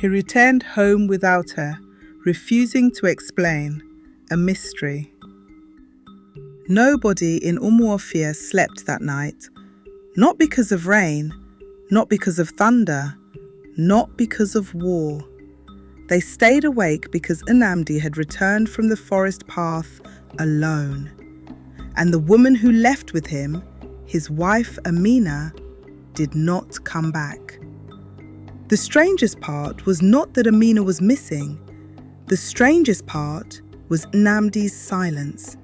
He returned home without her, refusing to explain, a mystery. Nobody in Umuofia slept that night, not because of rain, not because of thunder, not because of war. They stayed awake because Nnamdi had returned from the forest path alone. And the woman who left with him, his wife Amina, did not come back. The strangest part was not that Amina was missing. The strangest part was Nnamdi's silence.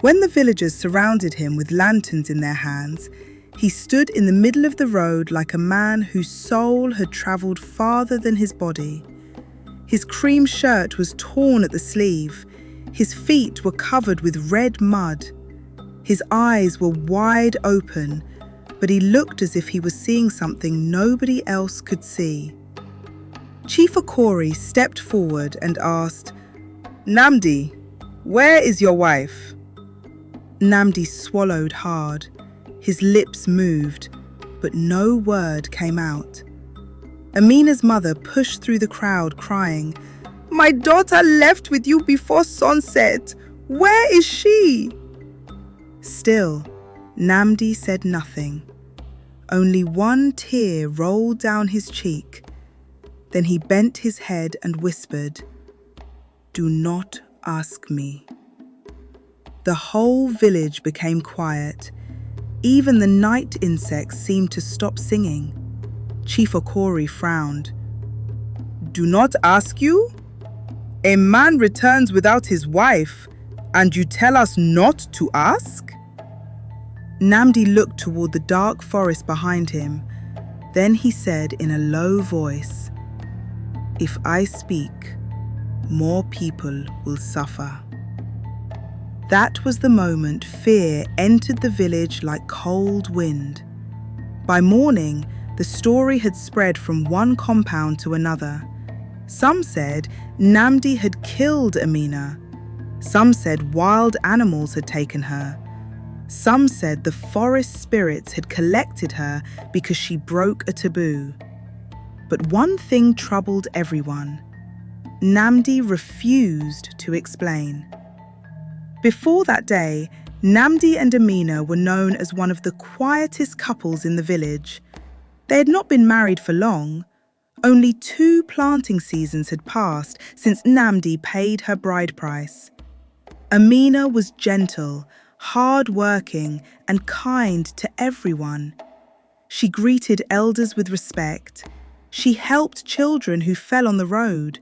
When the villagers surrounded him with lanterns in their hands, he stood in the middle of the road like a man whose soul had travelled farther than his body. His cream shirt was torn at the sleeve. His feet were covered with red mud. His eyes were wide open, but he looked as if he was seeing something nobody else could see. Chief Okori stepped forward and asked, "Nnamdi, where is your wife?" Nnamdi swallowed hard. His lips moved, but no word came out. Amina's mother pushed through the crowd crying, "My daughter left with you before sunset. Where is she?" Still, Nnamdi said nothing. Only one tear rolled down his cheek. Then he bent his head and whispered, "Do not ask me." The whole village became quiet. Even the night insects seemed to stop singing. Chief Okori frowned. "Do not ask you? A man returns without his wife, and you tell us not to ask?" Nnamdi looked toward the dark forest behind him. Then he said in a low voice, "If I speak, more people will suffer." That was the moment fear entered the village like cold wind. By morning, the story had spread from one compound to another. Some said Nnamdi had killed Amina. Some said wild animals had taken her. Some said the forest spirits had collected her because she broke a taboo. But one thing troubled everyone. Nnamdi refused to explain. Before that day, Nnamdi and Amina were known as one of the quietest couples in the village. They had not been married for long. Only 2 planting seasons had passed since Nnamdi paid her bride price. Amina was gentle, hard-working, and kind to everyone. She greeted elders with respect. She helped children who fell on the road.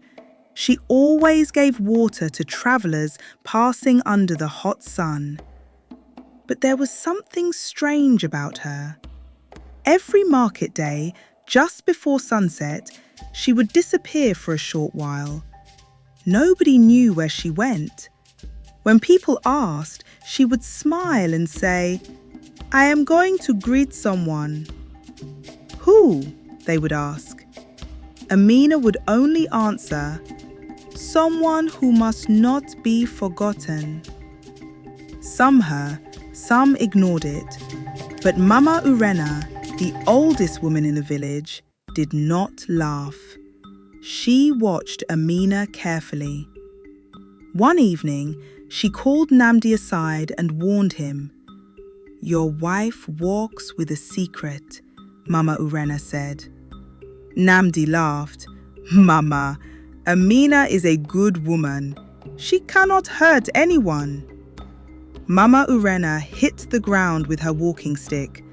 She always gave water to travelers passing under the hot sun. But there was something strange about her. Every market day, just before sunset, she would disappear for a short while. Nobody knew where she went. When people asked, she would smile and say, "I am going to greet someone." "Who?" they would ask. Amina would only answer, "Someone who must not be forgotten." Some heard, some ignored it. But Mama Urena, the oldest woman in the village, did not laugh. She watched Amina carefully. One evening, she called Nnamdi aside and warned him. "Your wife walks with a secret," Mama Urena said. Nnamdi laughed. "Mama, Amina is a good woman. She cannot hurt anyone." Mama Urena hit the ground with her walking stick.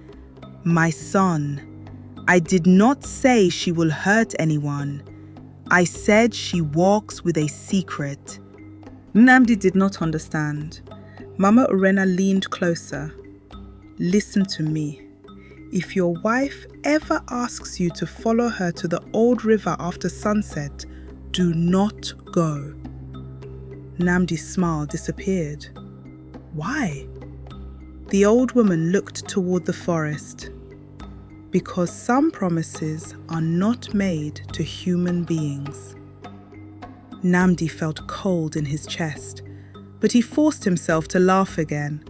"My son, I did not say she will hurt anyone. I said she walks with a secret." Nnamdi did not understand. Mama Urena leaned closer. "Listen to me. If your wife ever asks you to follow her to the old river after sunset, do not go." Nnamdi's smile disappeared. Why? The old woman looked toward the forest. Because some promises are not made to human beings. Nnamdi felt cold in his chest, but he forced himself to laugh again.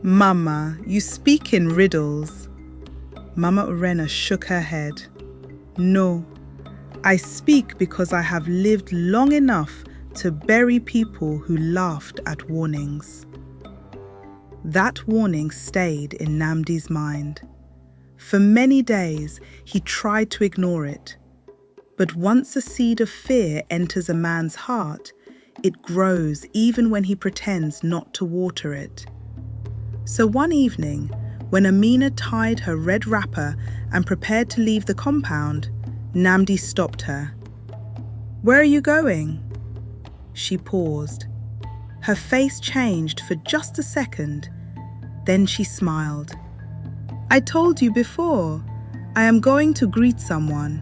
"Mama, you speak in riddles." Mama Urena shook her head. "No, I speak because I have lived long enough to bury people who laughed at warnings. That warning stayed in Nnamdi's mind. For many days, he tried to ignore it. But once a seed of fear enters a man's heart, it grows even when he pretends not to water it. So one evening, when Amina tied her red wrapper and prepared to leave the compound, Nnamdi stopped her. "Where are you going?" She paused. Her face changed for just a second. Then she smiled. "I told you before, I am going to greet someone."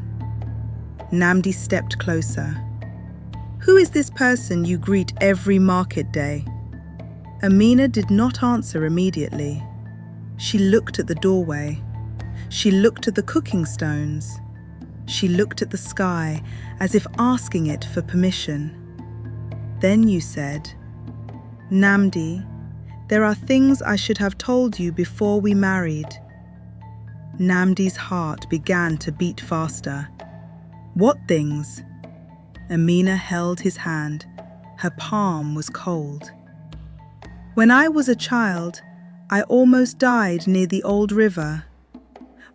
Nnamdi stepped closer. "Who is this person you greet every market day?" Amina did not answer immediately. She looked at the doorway. She looked at the cooking stones. She looked at the sky as if asking it for permission. Then you said, "Nnamdi, there are things I should have told you before we married." Nnamdi's heart began to beat faster. "What things?" Amina held his hand. Her palm was cold. "When I was a child, I almost died near the old river.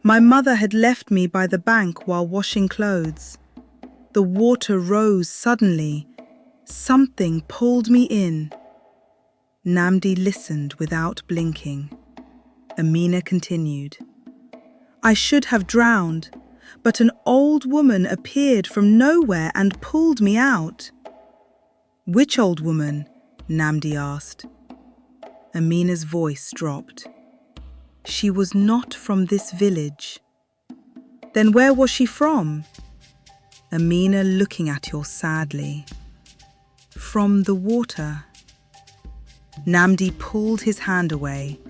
My mother had left me by the bank while washing clothes. The water rose suddenly. Something pulled me in." Nnamdi listened without blinking. Amina continued. "I should have drowned, but an old woman appeared from nowhere and pulled me out." "Which old woman?" Nnamdi asked. Amina's voice dropped. "She was not from this village." "Then where was she from?" Amina looking at you sadly. "From the water." Nnamdi pulled his hand away.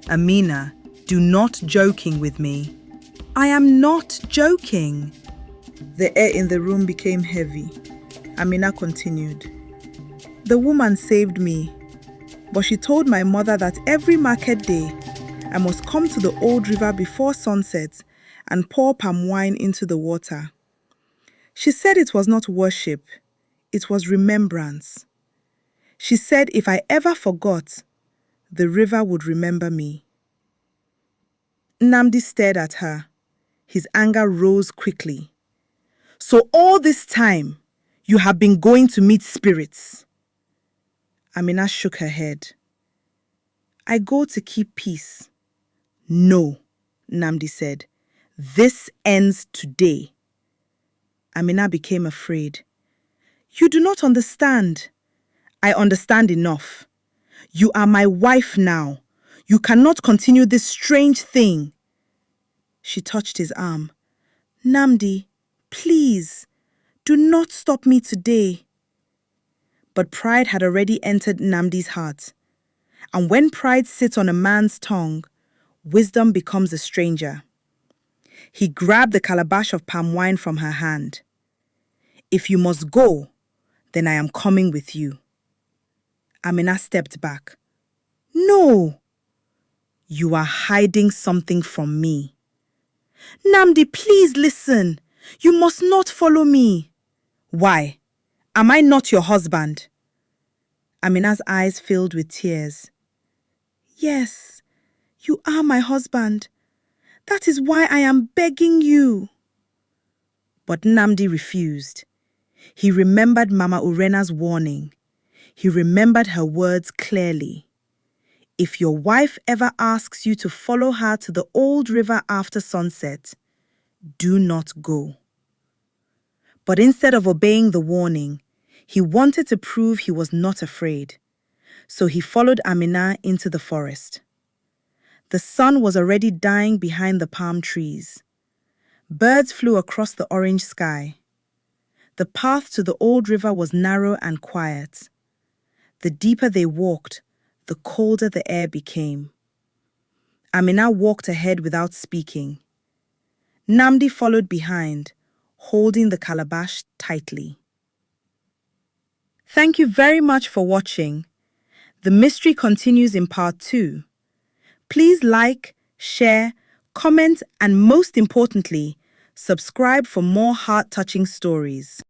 "Amina, do not joking with me." "I am not joking." The air in the room became heavy. Amina continued. "The woman saved me, but she told my mother that every market day I must come to the old river before sunset and pour palm wine into the water. She said it was not worship, it was remembrance. She said if I ever forgot, the river would remember me." Nnamdi stared at her. His anger rose quickly. "So all this time, you have been going to meet spirits?" Amina shook her head. "I go to keep peace." "No," Nnamdi said. "This ends today." Amina became afraid. "You do not understand." "I understand enough. You are my wife now. You cannot continue this strange thing." She touched his arm. "Nnamdi, please, do not stop me today." But pride had already entered Nnamdi's heart. And when pride sits on a man's tongue, wisdom becomes a stranger. He grabbed the calabash of palm wine from her hand. "If you must go, then I am coming with you." Amina stepped back. "No." "You are hiding something from me." "Nnamdi, please listen. You must not follow me." "Why? Am I not your husband?" Amina's eyes filled with tears. "Yes, you are my husband. That is why I am begging you." But Nnamdi refused. He remembered Mama Urena's warning. He remembered her words clearly. If your wife ever asks you to follow her to the old river after sunset, do not go. But instead of obeying the warning, he wanted to prove he was not afraid. So he followed Amina into the forest. The sun was already dying behind the palm trees. Birds flew across the orange sky. The path to the old river was narrow and quiet. The deeper they walked, the colder the air became. Amina walked ahead without speaking. Nnamdi followed behind, holding the calabash tightly. Thank you very much for watching. The mystery continues in part 2. Please like, share, comment, and most importantly, Subscribe for more heart-touching stories.